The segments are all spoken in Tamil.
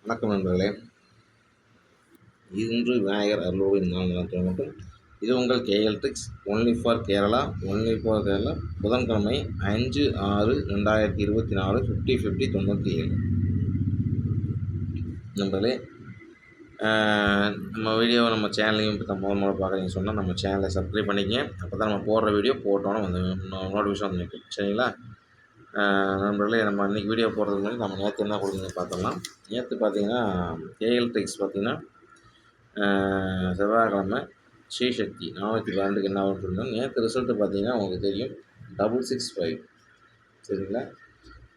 வணக்கம் நண்பர்களே. இன்று விநாயகர் அருளோடு நாள் நலத்துடன் இது உங்கள் KL tricks only for Kerala. புதன்கிழமை 5/6/2024 50 97 நண்பர்களே. நம்ம வீடியோவை நம்ம சேனலையும் இப்போ முதல் பார்க்குறீங்கன்னு சொன்னால் நம்ம சேனலை சப்ஸ்கிரைப் பண்ணிக்கங்க. அப்போ தான் நம்ம போடுற வீடியோ போட்டோன்னு வந்து நோட்டிஃபிகேஷன் வந்து நிற்கும். சரிங்களா நண்பர்களே? நம்ம இன்றைக்கி வீடியோ போடுறதுக்கு முன்னாடி நம்ம நேற்று என்ன கொடுக்குங்க பார்த்துடலாம். நேற்று பார்த்தீங்கன்னா கேஎல் ட்ரிக்ஸ் பார்த்தீங்கன்னா செவ்வாய்க்கிழமை ஸ்ரீசக்தி 412க்கு என்ன ஆகும்னு சொல்லியிருந்தோம். நேற்று ரிசல்ட்டு பார்த்தீங்கன்னா உங்களுக்கு தெரியும் 665. சரிங்களா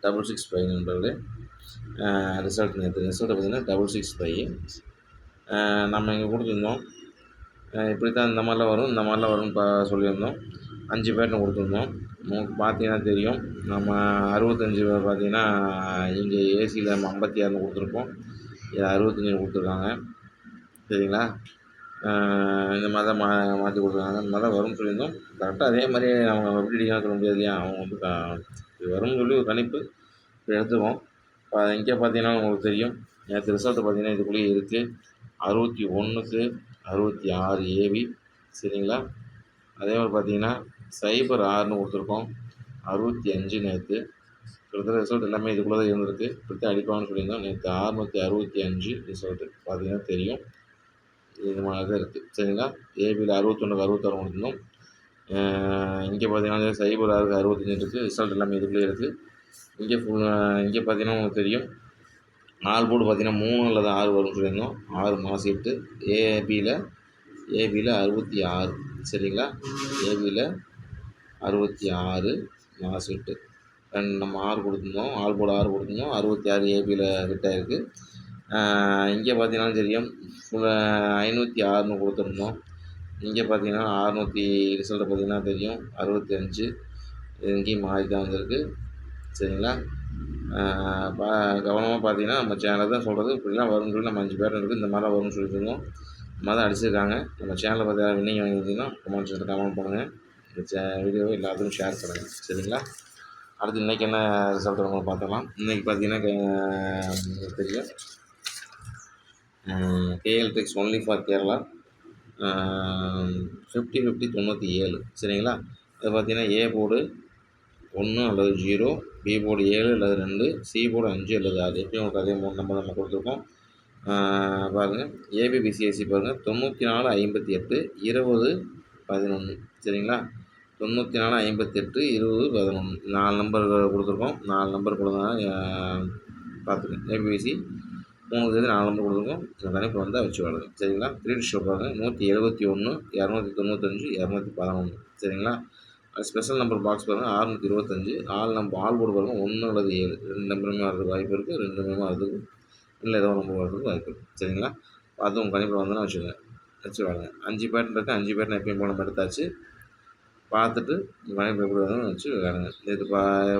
665 நண்பர்களே. ரிசல்ட் நேற்று ரிசல்ட்டு பார்த்தீங்கன்னா 665. நம்ம இங்கே கொடுத்துருந்தோம். இப்படி தான் இந்த மாதிரிலாம் வரும்னு சொல்லியிருந்தோம். 5 பேட்டர்ன் கொடுத்துருந்தோம். உங்களுக்கு பார்த்தீங்கன்னா தெரியும். நம்ம 65 பார்த்தீங்கன்னா இங்கே ஏசியில் நம்ம 56 கொடுத்துருப்போம். இது 65 கொடுத்துருக்காங்க. சரிங்களா இந்த மாதிரி தான் மாற்றி கொடுத்துருக்காங்க. இந்த மாதிரி தான் வரும்னு சொல்லியிருந்தோம். கரெக்டாக அதே மாதிரியே அவங்க எப்படி சொல்ல முடியாது இல்லையா? அவங்க வந்து இது வரும்னு சொல்லி ஒரு கணிப்பு இப்போ எடுத்துருவோம். இப்போ இங்கே பார்த்தீங்கன்னா உங்களுக்கு தெரியும். நேற்று ரிசல்ட்டு பார்த்தீங்கன்னா இதுக்குள்ளேயே இருக்குது. 61க்கு 66 ஏவி. சரிங்களா அதே மாதிரி பார்த்தீங்கன்னா 06ன்னு கொடுத்துருக்கோம். 65 நேற்று. கிட்டத்தட்ட ரிசல்ட் எல்லாமே இதுக்குள்ளே தான் இருந்திருக்கு. இப்படி அடிப்பாங்கன்னு சொல்லியிருந்தோம். நேற்று 665 ரிசல்ட்டு பார்த்தீங்கன்னா தெரியும். இது மாதிரி தான் இருக்குது. சரிங்களா ஏபியில் 61க்கு 66 கொடுத்துருந்தோம். இங்கே பார்த்தீங்கன்னா 06க்கு 65 இருக்குது. ரிசல்ட் எல்லாமே இதுக்குள்ளே இருக்குது. இங்கே பார்த்தீங்கன்னா உங்களுக்கு தெரியும். 4 போர்டு பார்த்தீங்கன்னா 3 அல்லது 6 வரும்னு சொல்லியிருந்தோம். 6 மாசிட்டு ஏபியில் 66. சரிங்களா ஏபியில் 66 மாசிட்டு நம்ம 6 கொடுத்துருந்தோம். 4 போர்டு 6 கொடுத்துருந்தோம். 66 ஏபியில் ஹிட் ஆகிருக்கு. இங்கே பார்த்தீங்கன்னா தெரியும் 506ன்னு கொடுத்துருந்தோம். இங்கே பார்த்தீங்கன்னா 600 ரிசல்ட்டு பார்த்தீங்கன்னா தெரியும் 65. இங்கேயும் மாறி தான் வந்திருக்கு. சரிங்களா கவனமாக பார்த்தீங்கன்னா நம்ம சேனலில் தான் சொல்கிறது. இப்படிலாம் வரும்னு சொல்லி நம்ம 5 பேர் இருக்குது. இந்த மாதிரிலாம் வரும்னு சொல்லியிருந்தோம். இந்த மாதிரி தான் அடிச்சிருக்காங்க. நம்ம சேனலில் பார்த்து வின்னிங் வாங்கியிருந்தீங்கன்னா கமெண்ட் பண்ணுங்கள். இந்த வீடியோவை எல்லாத்துக்கும் ஷேர் பண்ணுங்கள். சரிங்களா அடுத்து இன்றைக்கி என்ன ரிசல்ட் நம்ம பார்த்துக்கலாம். இன்றைக்கி பார்த்தீங்கன்னா தெரியும் KL tricks only for Kerala 50 97. சரிங்களா அது பார்த்தீங்கன்னா ஏ போர்டு 1 அல்லது 0, பி போர்டு 7 அல்லது 2, சி போர்டு 5 அல்லது 6. எப்படியும் உங்களுக்கு அதே 3 நம்பர் நம்ம கொடுத்துருக்கோம். பாருங்கள் ஏபிபிசிஎஸ்சி பாருங்கள் 94 58 20 11. சரிங்களா 94 58 20 11 4 நம்பர் கொடுத்துருக்கோம். 4 நம்பர் கொடுத்தா பார்த்துக்கோங்க. ஏபிபிசி 3 தேதி 4 நம்பர் கொடுத்துருக்கோம். இந்த கணிப்பு வந்தால் வச்சு வாழுங்க. சரிங்களா 3 ஷோ பாருங்கள் 171 295 211. சரிங்களா அது ஸ்பெஷல் நம்பர் பாக்ஸ் பாருங்கள் 625. ஆல் போர்டு பாருங்கள் 1 அல்லது 7 2 நம்பருமே வரதுக்கு வாய்ப்பு இருக்குது. 2 நம்பருமே வரதுக்கு இல்லை ஏதோ நம்பர் வரதுக்கு வாய்ப்பு இருக்குது. சரிங்களா பார்த்து உங்கள் கணிப்பில் வந்தோன்னா வச்சு வாங்க. 5 பேட்டர்ன் இருக்குது. 5 பேட்டர்ன் எப்பயும் போன நம்ம எடுத்தாச்சு. பார்த்துட்டு உங்கள் கணிப்பு எப்படி வருதுன்னு வச்சு விளையாடுங்க. இது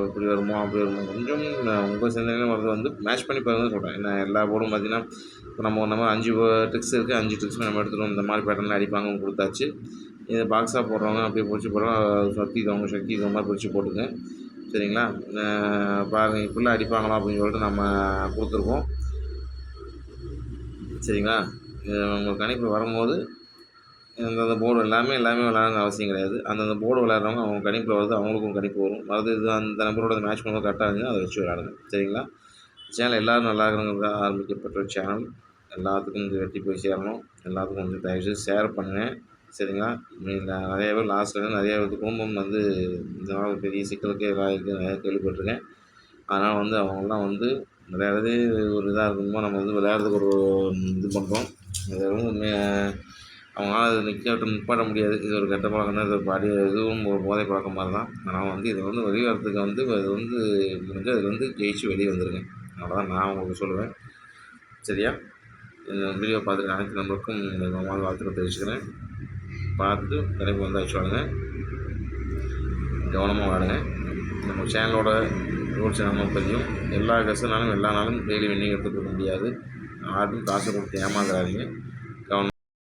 இப்படி வருமோ அப்படி வருமோ கொஞ்சம் உங்கள் சிந்தனையிலும் வரது வந்து மேட்ச் பண்ணி பாருங்கன்னு சொல்கிறேன். ஏன்னா எல்லா போர்டும் பார்த்தீங்கன்னா இப்போ நம்ம 5 ட்ரிக்ஸ் இருக்குது. 5 ட்ரிக்ஸுமே நம்ம எடுத்துகிட்டு இந்த மாதிரி பேட்டர்னில் அடிப்பாங்க கொடுத்தாச்சு. இதை பாக்ஸாக போடுறவங்க அப்படியே பிடிச்சி போடுறோம். சக்தி இது மாதிரி பிடிச்சி போட்டுங்க. சரிங்களா பாருங்கள் இப்படிலாம் அடிப்பாங்களா அப்படின்னு சொல்லிட்டு நம்ம கொடுத்துருக்கோம். சரிங்களா உங்கள் கணிப்பு வரும்போது அந்தந்த போர்டு எல்லாமே விளையாடணும்னு அவசியம் கிடையாது. அந்தந்த போர்டு விளையாடுறவங்க அவங்க கணிப்பில் வருது அவங்களுக்கும் கணிப்பு வரும். இது அந்த நம்பரோட மேட்ச் பண்ணும்போது கரெக்டாக இருந்துச்சுன்னா அதை வச்சு விளையாடுங்க. சரிங்களா சேனல் எல்லோரும் நல்லா இருக்கிறவங்க ஆரம்பிக்கப்பட்ட சேனல். எல்லாத்துக்கும் இது வெட்டி போய் சேரணும். எல்லாத்துக்கும் வந்து தயவுசெய்து ஷேர் பண்ணுங்கள். சரிங்களா நிறைய பேர் லாஸ்ட்டில் நிறைய குடும்பம் வந்து இந்த மாதிரி பெரிய சிக்கலுக்கே இருக்குது நிறையா கேள்விப்பட்டிருக்கேன். அதனால் வந்து அவங்களாம் வந்து விளையாடுறதே ஒரு இதாக இருக்கும்போது நம்ம வந்து விளையாடுறதுக்கு ஒரு இது பண்ணுறோம். இதை வந்து அவங்களால அது நிப்பாட்ட முடியாது. இது ஒரு கெட்ட பழக்கம் தான். இது ஒரு இதுவும் ஒரு போதை பழக்கம் மாதிரி தான். ஆனால் வந்து இதை வந்து வெளிவரத்துக்கு வந்து அது வந்து முடிஞ்சால் அதில் வந்து ஜெயிச்சு வெளியே வந்துடுங்க. அவ்வளோதான் நான் உங்களுக்கு சொல்லுவேன். சரியா இந்த வீடியோ பார்த்துட்டு அனைத்து நம்பருக்கும் வாழ்த்துக்கள் தெரிவிச்சுக்கிறேன். பார்த்து கணிப்பு வந்தால் வச்சு வாங்க. கவனமாக வாடுங்க. நம்ம சேனலோட ரூல்ஸ் நம்ம பற்றியும் எல்லா கஷ்டனாலும் எல்லா நாளும் டெய்லி வின்னிங் எடுத்துகிட்டு இருக்க முடியாது. யாருக்கும் காசை கொடுத்து ஏமாந்துடாதீங்க.